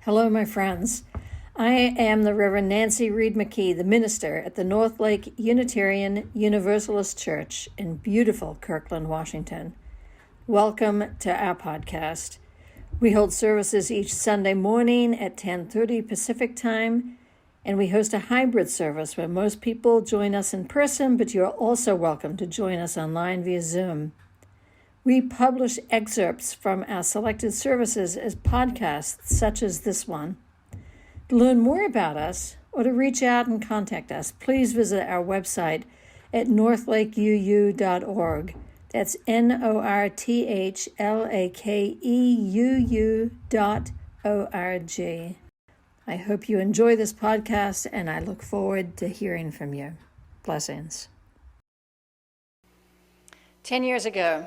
Hello, my friends. I am the Reverend Nancy Reed McKee, the minister at the Northlake Unitarian Universalist Church in beautiful Kirkland, Washington. Welcome to our podcast. We hold services each Sunday morning at 10:30 Pacific Time, and we host a hybrid service where most people join us in person, but you're also welcome to join us online via Zoom. We publish excerpts from our selected services as podcasts, such as this one. To learn more about us or to reach out and contact us, please visit our website at northlakeuu.org. That's northlakeu.org. I hope you enjoy this podcast, and I look forward to hearing from you. Blessings. 10 years ago,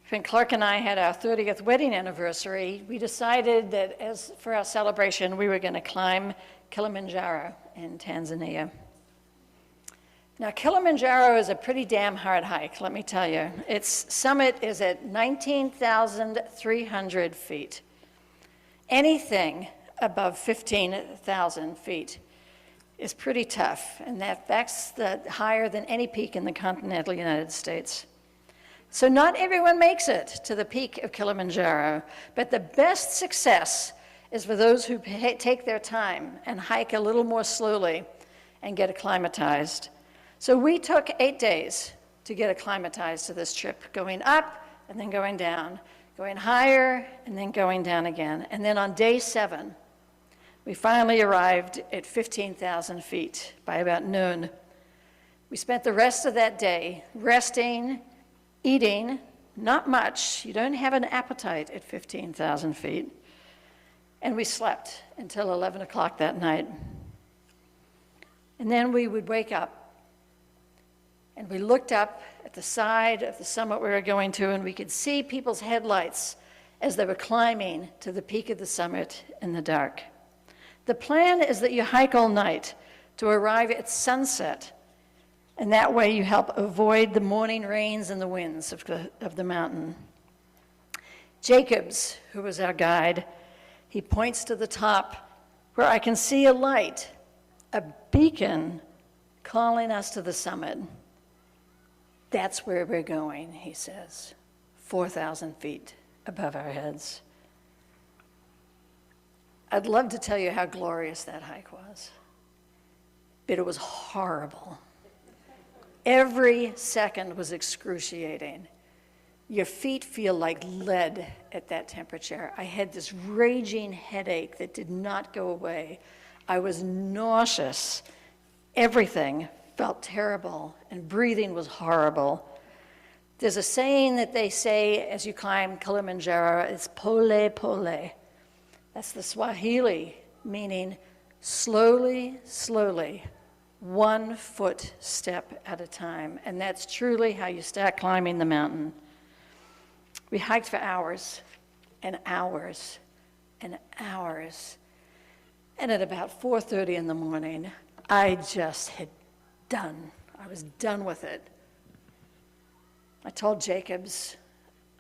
when Clark and I had our 30th wedding anniversary, we decided that as for our celebration, we were going to climb Kilimanjaro in Tanzania. Now, Kilimanjaro is a pretty damn hard hike, let me tell you. Its summit is at 19,300 feet. Anything above 15,000 feet is pretty tough, and that's higher than any peak in the continental United States. So not everyone makes it to the peak of Kilimanjaro, but the best success is for those who take their time and hike a little more slowly and get acclimatized. So we took 8 days to get acclimatized to this trip, going up and then going down, going higher and then going down again. And then on day 7, we finally arrived at 15,000 feet by about noon. We spent the rest of that day resting, eating, not much. You don't have an appetite at 15,000 feet. And we slept until 11 o'clock that night. And then we would wake up, and we looked up at the side of the summit we were going to, and we could see people's headlights as they were climbing to the peak of the summit in the dark. The plan is that you hike all night to arrive at sunset, and that way you help avoid the morning rains and the winds of the mountain. Jacobs, who was our guide, he points to the top where I can see a light, a beacon calling us to the summit. That's where we're going, he says, 4,000 feet above our heads. I'd love to tell you how glorious that hike was, but it was horrible. Every second was excruciating. Your feet feel like lead at that temperature. I had this raging headache that did not go away. I was nauseous. Everything felt terrible, and breathing was horrible. There's a saying that they say as you climb Kilimanjaro, it's pole pole. That's the Swahili, meaning slowly, slowly, 1 foot step at a time. And that's truly how you start climbing the mountain. We hiked for hours and hours and hours. And at about 4:30 in the morning, I just had done. I was done with it. I told Jacobs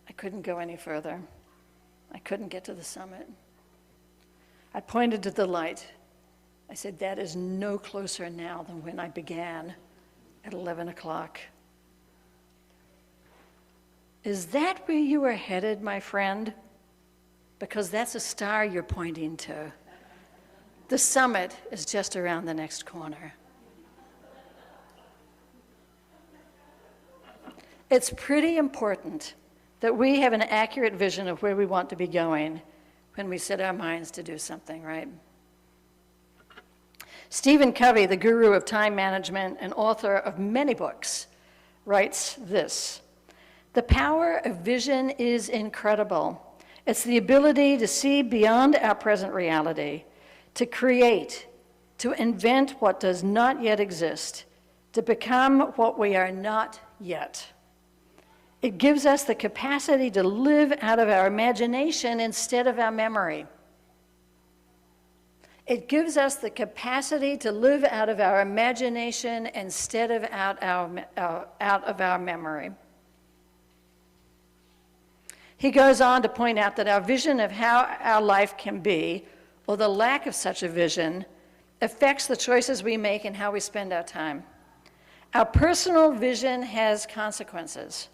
I couldn't go any further. I couldn't get to the summit. I pointed to the light. I said, that is no closer now than when I began at 11 o'clock. Is that where you were headed, my friend? Because that's a star you're pointing to. The summit is just around the next corner. It's pretty important that we have an accurate vision of where we want to be going when we set our minds to do something, right? Stephen Covey, the guru of time management and author of many books, writes this: "The power of vision is incredible. It's the ability to see beyond our present reality, to create, to invent what does not yet exist, to become what we are not yet. It gives us the capacity to live out of our imagination instead of our memory. It gives us the capacity to live out of our imagination instead of out of our memory." He goes on to point out that our vision of how our life can be or the lack of such a vision affects the choices we make and how we spend our time. Our personal vision has consequences.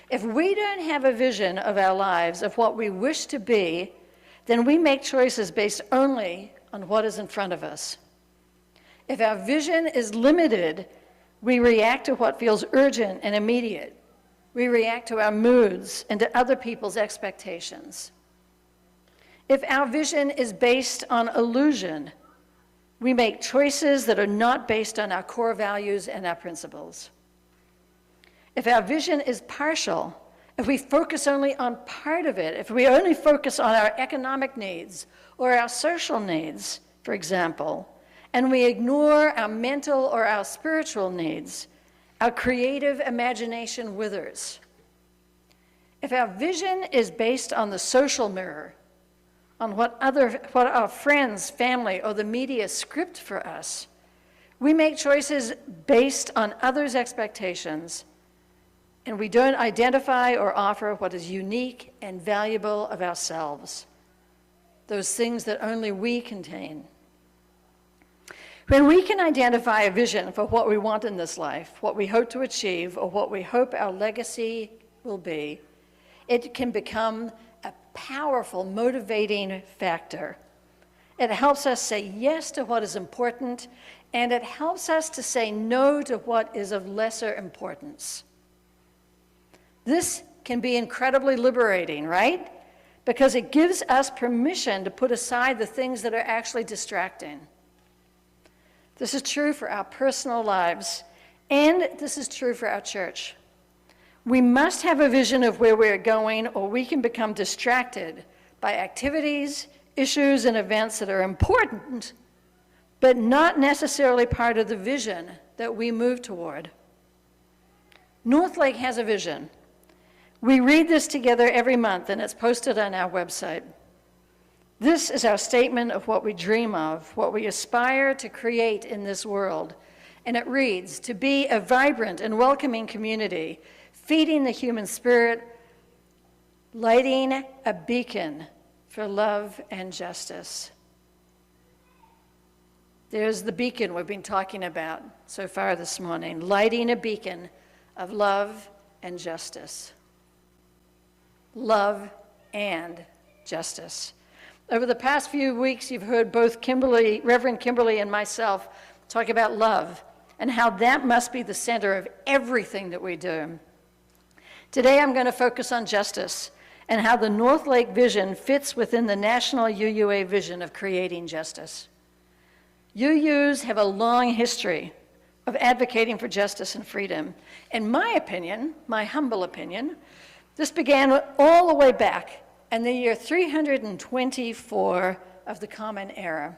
If we don't have a vision of our lives, of what we wish to be, then we make choices based only on what is in front of us. If our vision is limited, we react to what feels urgent and immediate. We react to our moods and to other people's expectations. If our vision is based on illusion, we make choices that are not based on our core values and our principles. If our vision is partial, if we focus only on part of it, if we only focus on our economic needs or our social needs, for example, and we ignore our mental or our spiritual needs, our creative imagination withers. If our vision is based on the social mirror, on what our friends, family, or the media script for us, we make choices based on others' expectations, and we don't identify or offer what is unique and valuable of ourselves, those things that only we contain. When we can identify a vision for what we want in this life, what we hope to achieve, or what we hope our legacy will be, it can become a powerful motivating factor. It helps us say yes to what is important, and it helps us to say no to what is of lesser importance. This can be incredibly liberating, right? Because it gives us permission to put aside the things that are actually distracting. This is true for our personal lives, and this is true for our church. We must have a vision of where we're going, or we can become distracted by activities, issues, and events that are important, but not necessarily part of the vision that we move toward. Northlake has a vision. We read this together every month, and it's posted on our website. This is our statement of what we dream of, what we aspire to create in this world. And it reads, to be a vibrant and welcoming community, feeding the human spirit, lighting a beacon for love and justice. There's the beacon we've been talking about so far this morning, lighting a beacon of love and justice. Love and justice. Over the past few weeks, you've heard both Reverend Kimberly and myself talk about love and how that must be the center of everything that we do. Today, I'm going to focus on justice and how the Northlake vision fits within the national UUA vision of creating justice. UUs have a long history of advocating for justice and freedom. In my opinion, my humble opinion, this began all the way back in the year 324 of the Common Era.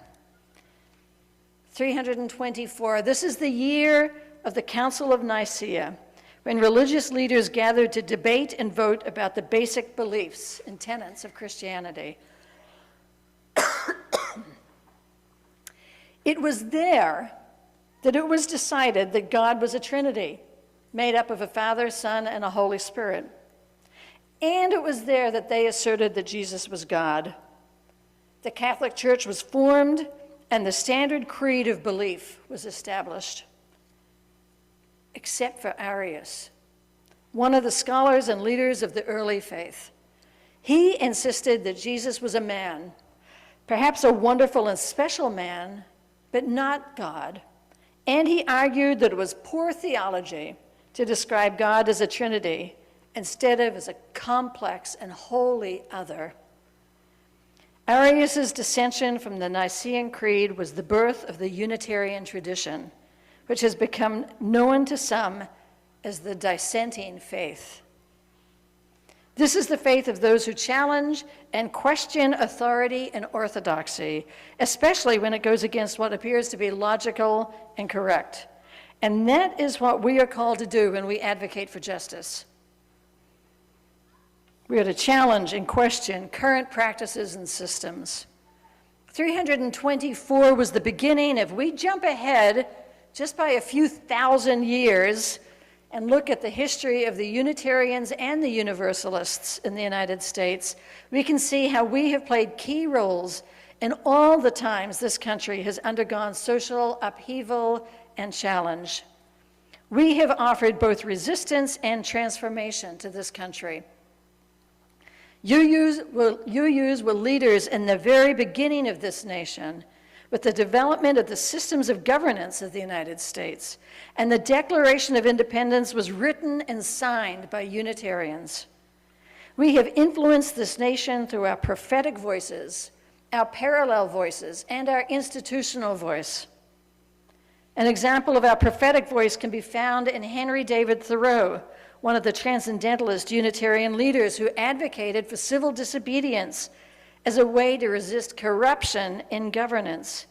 324, this is the year of the Council of Nicaea, when religious leaders gathered to debate and vote about the basic beliefs and tenets of Christianity. It was there that it was decided that God was a Trinity, made up of a Father, Son, and a Holy Spirit. And it was there that they asserted that Jesus was God. The Catholic Church was formed, and the standard creed of belief was established, except for Arius, one of the scholars and leaders of the early faith. He insisted that Jesus was a man, perhaps a wonderful and special man, but not God. And he argued that it was poor theology to describe God as a Trinity instead of as a complex and wholly other. Arius's dissension from the Nicene Creed was the birth of the Unitarian tradition, which has become known to some as the dissenting faith. This is the faith of those who challenge and question authority and orthodoxy, especially when it goes against what appears to be logical and correct. And that is what we are called to do when we advocate for justice. We are to challenge and question current practices and systems. 324 was the beginning. If we jump ahead just by a few thousand years and look at the history of the Unitarians and the Universalists in the United States, we can see how we have played key roles in all the times this country has undergone social upheaval and challenge. We have offered both resistance and transformation to this country. UUs were leaders in the very beginning of this nation with the development of the systems of governance of the United States, and the Declaration of Independence was written and signed by Unitarians. We have influenced this nation through our prophetic voices, our parallel voices, and our institutional voice. An example of our prophetic voice can be found in Henry David Thoreau, one of the Transcendentalist Unitarian leaders who advocated for civil disobedience as a way to resist corruption in governance.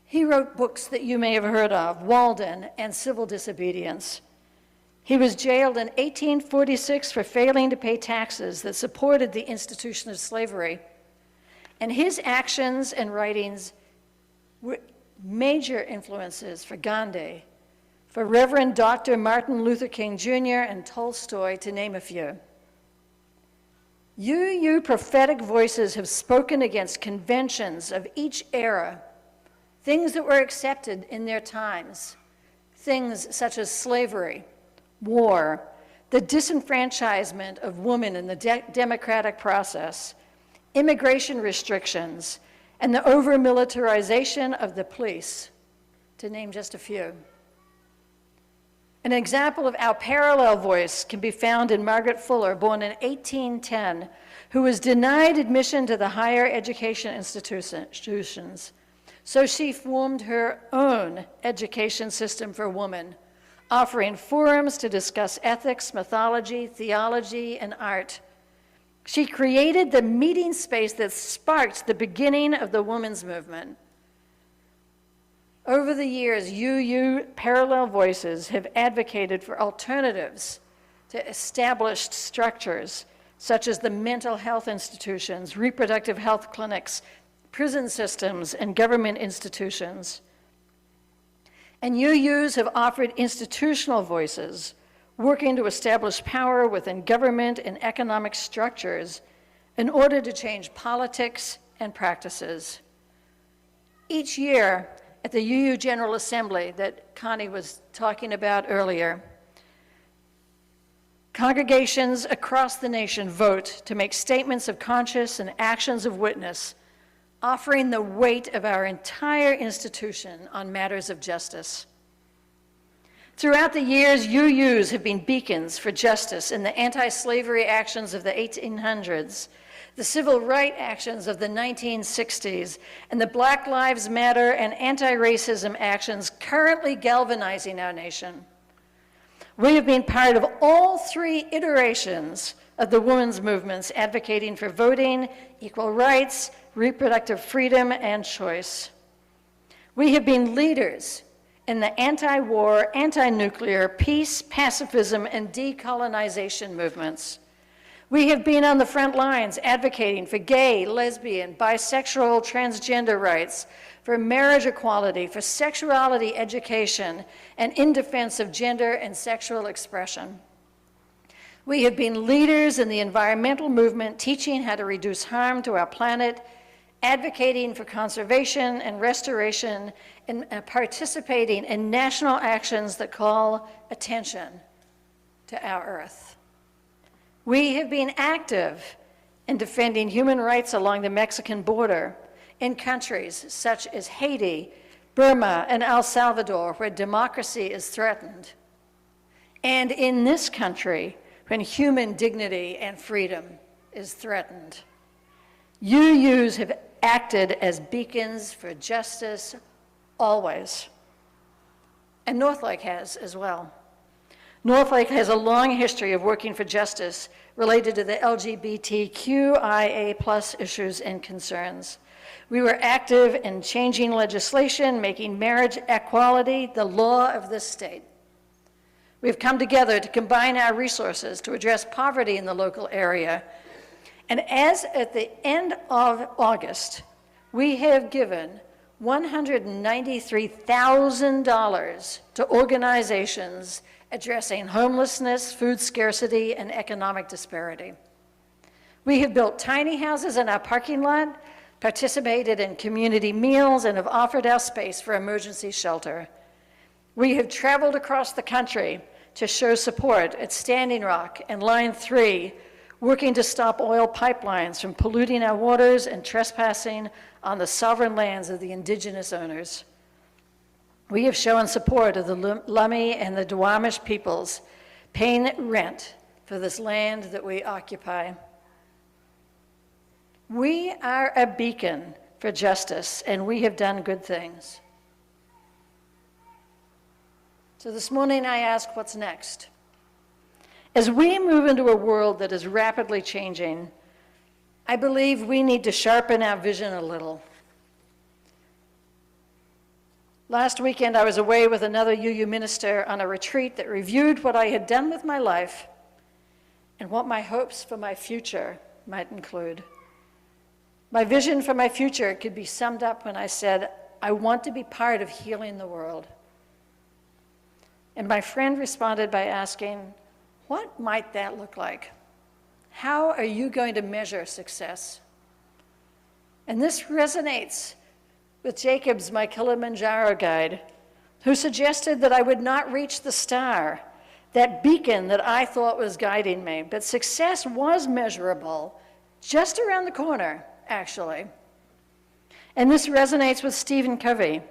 He wrote books that you may have heard of, Walden and Civil Disobedience. He was jailed in 1846 for failing to pay taxes that supported the institution of slavery. And his actions and writings were major influences for Gandhi, for Reverend Dr. Martin Luther King Jr. and Tolstoy, to name a few. UU prophetic voices have spoken against conventions of each era, things that were accepted in their times, things such as slavery, war, the disenfranchisement of women in the democratic process, immigration restrictions, and the over-militarization of the police, to name just a few. An example of our parallel voice can be found in Margaret Fuller, born in 1810, who was denied admission to the higher education institutions. So she formed her own education system for women, offering forums to discuss ethics, mythology, theology, and art. She created the meeting space that sparked the beginning of the women's movement. Over the years, UU parallel voices have advocated for alternatives to established structures, such as the mental health institutions, reproductive health clinics, prison systems, and government institutions. And UUs have offered institutional voices, working to establish power within government and economic structures in order to change politics and practices. Each year, at the UU General Assembly that Connie was talking about earlier, congregations across the nation vote to make statements of conscience and actions of witness, offering the weight of our entire institution on matters of justice. Throughout the years, UUs have been beacons for justice in the anti-slavery actions of the 1800s, the civil rights actions of the 1960s, and the Black Lives Matter and anti-racism actions currently galvanizing our nation. We have been part of all three iterations of the women's movements advocating for voting, equal rights, reproductive freedom, and choice. We have been leaders in the anti-war, anti-nuclear, peace, pacifism, and decolonization movements. We have been on the front lines advocating for gay, lesbian, bisexual, transgender rights, for marriage equality, for sexuality education, and in defense of gender and sexual expression. We have been leaders in the environmental movement, teaching how to reduce harm to our planet, advocating for conservation and restoration, and participating in national actions that call attention to our Earth. We have been active in defending human rights along the Mexican border in countries such as Haiti, Burma, and El Salvador, where democracy is threatened, and in this country, when human dignity and freedom is threatened. UUs have acted as beacons for justice always, and Northlake has as well. Northlake has a long history of working for justice related to the LGBTQIA+ issues and concerns. We were active in changing legislation, making marriage equality the law of this state. We've come together to combine our resources to address poverty in the local area. And as at the end of August, we have given $193,000 to organizations addressing homelessness, food scarcity, and economic disparity. We have built tiny houses in our parking lot participated in community meals, and have offered our space for emergency shelter. We have traveled across the country to show support at Standing Rock and Line 3, working to stop oil pipelines from polluting our waters and trespassing on the sovereign lands of the indigenous owners. We have shown support of the Lummi and the Duwamish peoples, paying rent for this land that we occupy. We are a beacon for justice, and we have done good things. So this morning I ask, what's next? As we move into a world that is rapidly changing, I believe we need to sharpen our vision a little. Last weekend, I was away with another UU minister on a retreat that reviewed what I had done with my life and what my hopes for my future might include. My vision for my future could be summed up when I said, I want to be part of healing the world. And my friend responded by asking, what might that look like? How are you going to measure success? And this resonates with Jacobs, my Kilimanjaro guide, who suggested that I would not reach the star, that beacon that I thought was guiding me. But success was measurable just around the corner, actually. And this resonates with Stephen Covey,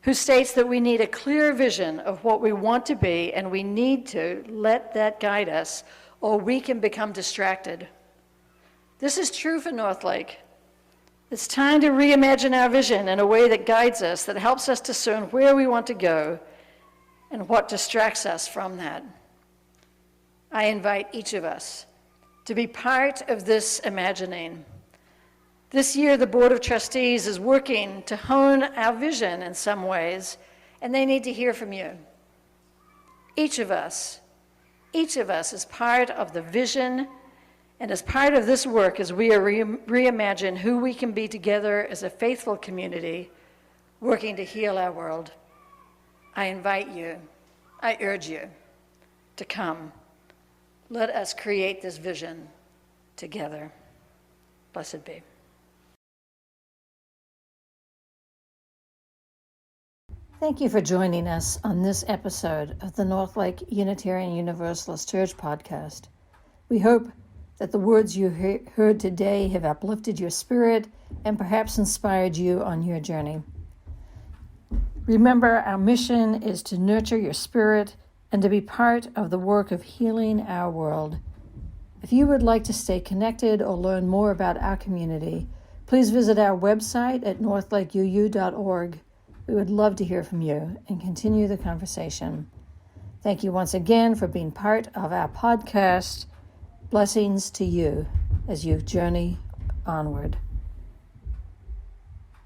who states that we need a clear vision of what we want to be, and we need to let that guide us, or we can become distracted. This is true for Northlake. It's time to reimagine our vision in a way that guides us, that helps us discern where we want to go and what distracts us from that. I invite each of us to be part of this imagining. This year, the Board of Trustees is working to hone our vision in some ways, and they need to hear from you. Each of us is part of the vision, and as part of this work, as we reimagine who we can be together as a faithful community, working to heal our world. I invite you, I urge you to come. Let us create this vision together. Blessed be. Thank you for joining us on this episode of the Northlake Unitarian Universalist Church podcast. We hope that the words you heard today have uplifted your spirit and perhaps inspired you on your journey. Remember, our mission is to nurture your spirit and to be part of the work of healing our world. If you would like to stay connected or learn more about our community, please visit our website at northlakeu.org. We would love to hear from you and continue the conversation. Thank you once again for being part of our podcast. Blessings to you as you journey onward.